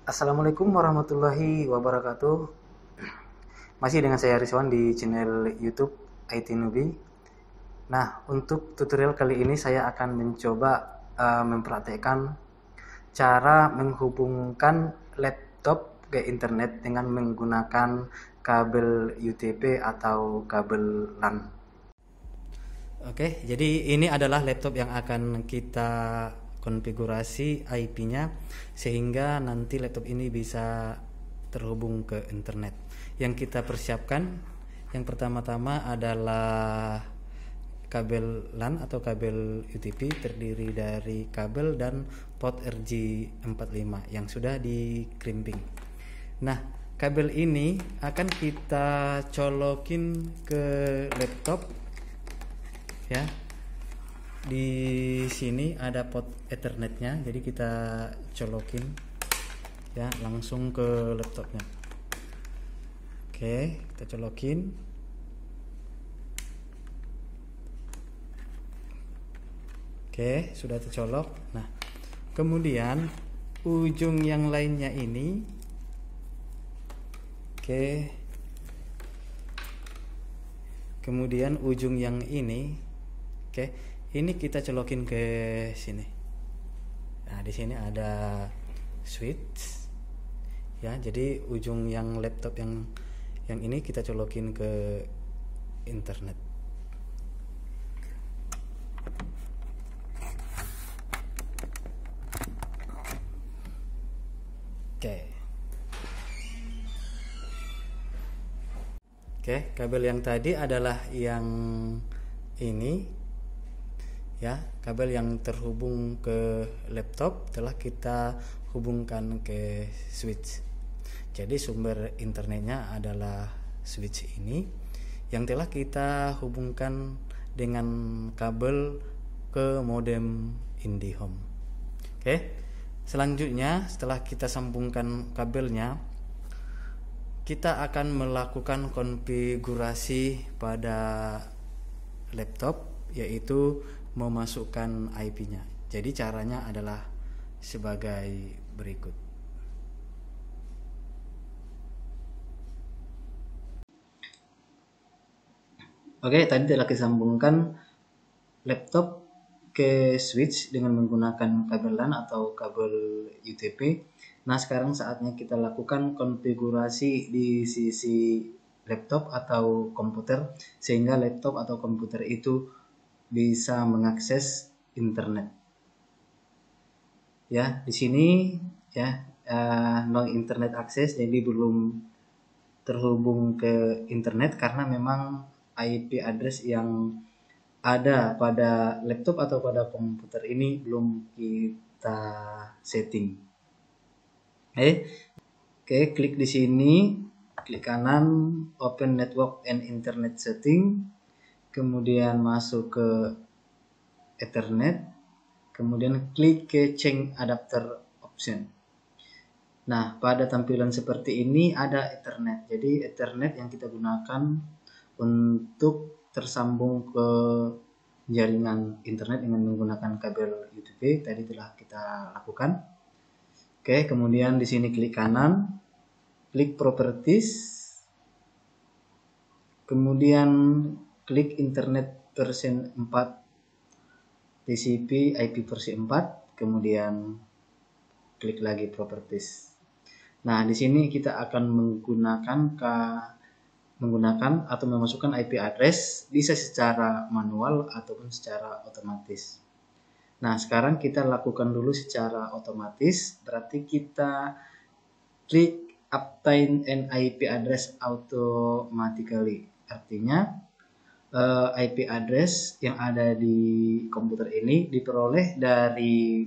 Assalamualaikum warahmatullahi wabarakatuh. Masih dengan saya Rizwan di channel YouTube IT Newbie. Nah, untuk tutorial kali ini saya akan mencoba mempraktekkan cara menghubungkan laptop ke internet dengan menggunakan kabel UTP atau kabel LAN. Oke, jadi ini adalah laptop yang akan kita konfigurasi IP-nya sehingga nanti laptop ini bisa terhubung ke internet. Yang kita persiapkan yang pertama-tama adalah kabel LAN atau kabel UTP terdiri dari kabel dan port RJ45 yang sudah di crimping. Nah, kabel ini akan kita colokin ke laptop ya. Di sini ada port Ethernetnya, jadi kita colokin ya langsung ke laptopnya. Oke, kita colokin. Oke, sudah tercolok. Nah, kemudian ujung yang lainnya ini, oke, kemudian ujung yang ini, oke, ini kita colokin ke sini. Nah, di sini ada switch ya, jadi ujung yang laptop yang ini kita colokin ke internet. Oke, kabel yang tadi adalah yang ini ya, kabel yang terhubung ke laptop telah kita hubungkan ke switch. Jadi sumber internetnya adalah switch ini yang telah kita hubungkan dengan kabel ke modem IndiHome. Oke. Selanjutnya setelah kita sambungkan kabelnya, kita akan melakukan konfigurasi pada laptop, yaitu memasukkan IP-nya. Jadi caranya adalah sebagai berikut. Oke, tadi telah disambungkan laptop ke switch dengan menggunakan kabel LAN atau kabel UTP. Nah, sekarang saatnya kita lakukan konfigurasi di sisi laptop atau komputer sehingga laptop atau komputer itu bisa mengakses internet. Ya, di sini ya no internet access, jadi belum terhubung ke internet karena memang IP address yang ada pada laptop atau pada komputer ini belum kita setting. Oke, klik di sini, klik kanan, open network and internet setting, kemudian masuk ke Ethernet, kemudian klik ke change adapter option. Nah, pada tampilan seperti ini ada Ethernet. Jadi Ethernet yang kita gunakan untuk tersambung ke jaringan internet dengan menggunakan kabel UTP tadi telah kita lakukan. Oke, kemudian di sini klik kanan, klik properties, kemudian klik internet version 4 TCP IP versi 4, kemudian klik lagi properties. Nah, di sini kita akan menggunakan atau memasukkan IP address bisa secara manual ataupun secara otomatis. Nah, sekarang kita lakukan dulu secara otomatis, berarti kita klik obtain an IP address automatically. Artinya IP address yang ada di komputer ini diperoleh dari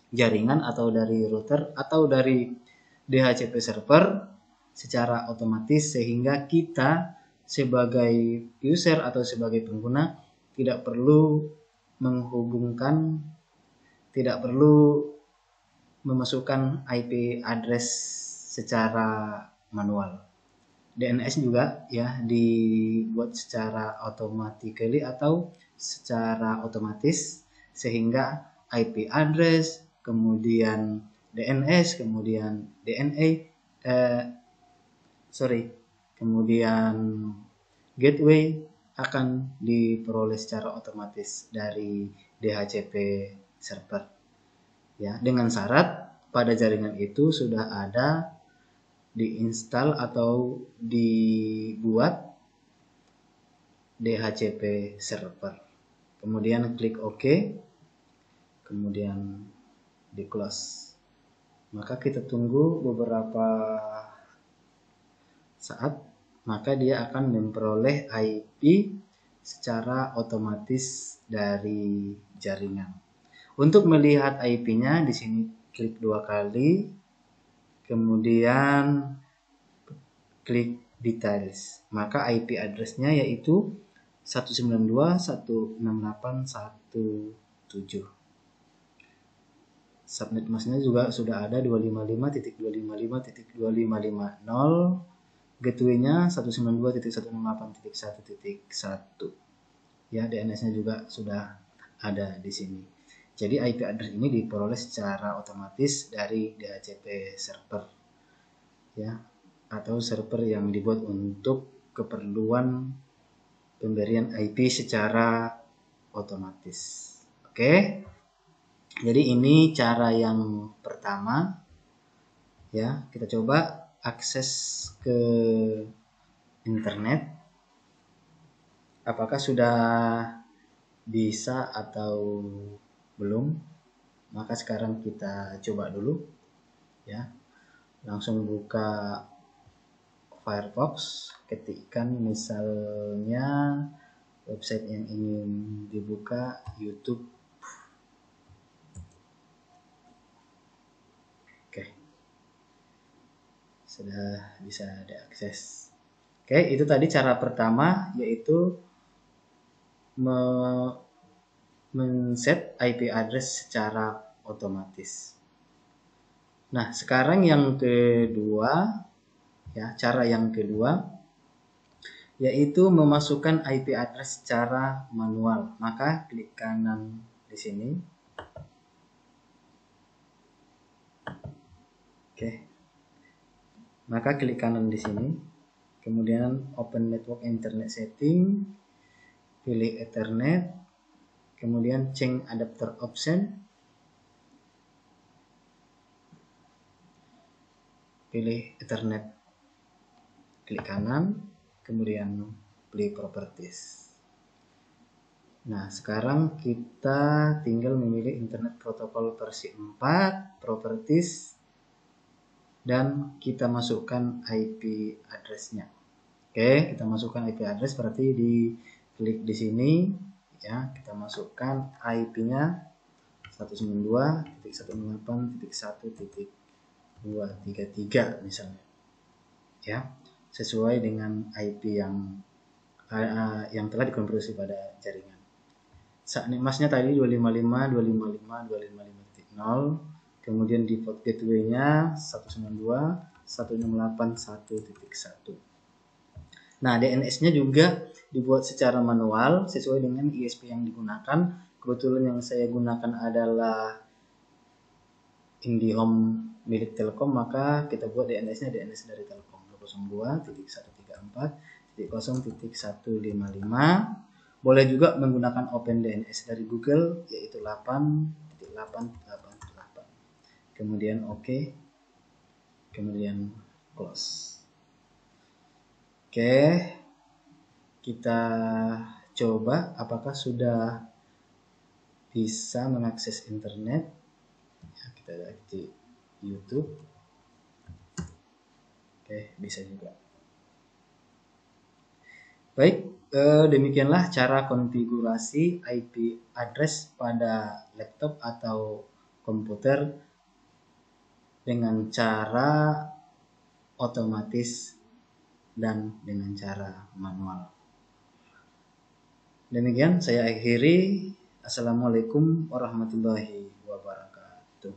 jaringan atau dari router atau dari DHCP server secara otomatis sehingga kita sebagai user atau sebagai pengguna tidak perlu memasukkan IP address secara manual. DNS juga ya dibuat secara automatically atau secara otomatis sehingga IP address, kemudian DNS, kemudian DNA, kemudian gateway akan diperoleh secara otomatis dari DHCP server. Ya, dengan syarat pada jaringan itu sudah ada diinstal atau dibuat DHCP server. Kemudian klik OK, kemudian di close. Maka kita tunggu beberapa saat, maka dia akan memperoleh IP secara otomatis dari jaringan. Untuk melihat IP-nya di sini klik 2 kali, kemudian klik details. Maka IP address-nya yaitu 192.168.1.7. Subnet masknya juga sudah ada 255.255.2550. Gateway-nya 192.168.1.1. Ya, DNS-nya juga sudah ada di sini. Jadi IP address ini diperoleh secara otomatis dari DHCP server. Ya, atau server yang dibuat untuk keperluan pemberian IP secara otomatis. Oke. Jadi ini cara yang pertama. Ya, kita coba akses ke internet. Apakah sudah bisa atau belum? Maka sekarang kita coba dulu. Ya. Langsung buka Firefox, ketikkan misalnya website yang ingin dibuka YouTube. Oke, sudah bisa diakses. Oke, itu tadi cara pertama, yaitu men-set IP address secara otomatis. Nah, sekarang yang kedua, ya, cara yang kedua yaitu memasukkan IP address secara manual. Maka klik kanan di sini. Oke. Maka klik kanan di sini. Kemudian open network internet setting, pilih Ethernet, kemudian change adapter option, pilih Ethernet, klik kanan, kemudian pilih properties. Nah, sekarang kita tinggal memilih internet protokol versi 4, properties, dan kita masukkan IP address-nya. Oke, kita masukkan IP address, berarti klik di sini, ya, kita masukkan IP-nya 192.168.1.233 misalnya, ya, sesuai dengan IP yang telah dikonversi pada jaringan. Subnet masknya tadi 255.255.255.0, kemudian default gateway-nya 192.168.1.1. Nah, DNS-nya juga dibuat secara manual sesuai dengan ISP yang digunakan. Kebetulan yang saya gunakan adalah IndiHome milik Telkom, maka kita buat DNS-nya DNS dari Telkom 202.134.0.155. Boleh juga menggunakan OpenDNS dari Google, yaitu 8.8.8. Kemudian OK, kemudian close. Oke, kita coba apakah sudah bisa mengakses internet. Ya, kita lihat di YouTube. Oke, bisa juga. Baik, demikianlah cara konfigurasi IP address pada laptop atau komputer dengan cara otomatis dan dengan cara manual. Demikian saya akhiri. Assalamualaikum warahmatullahi wabarakatuh.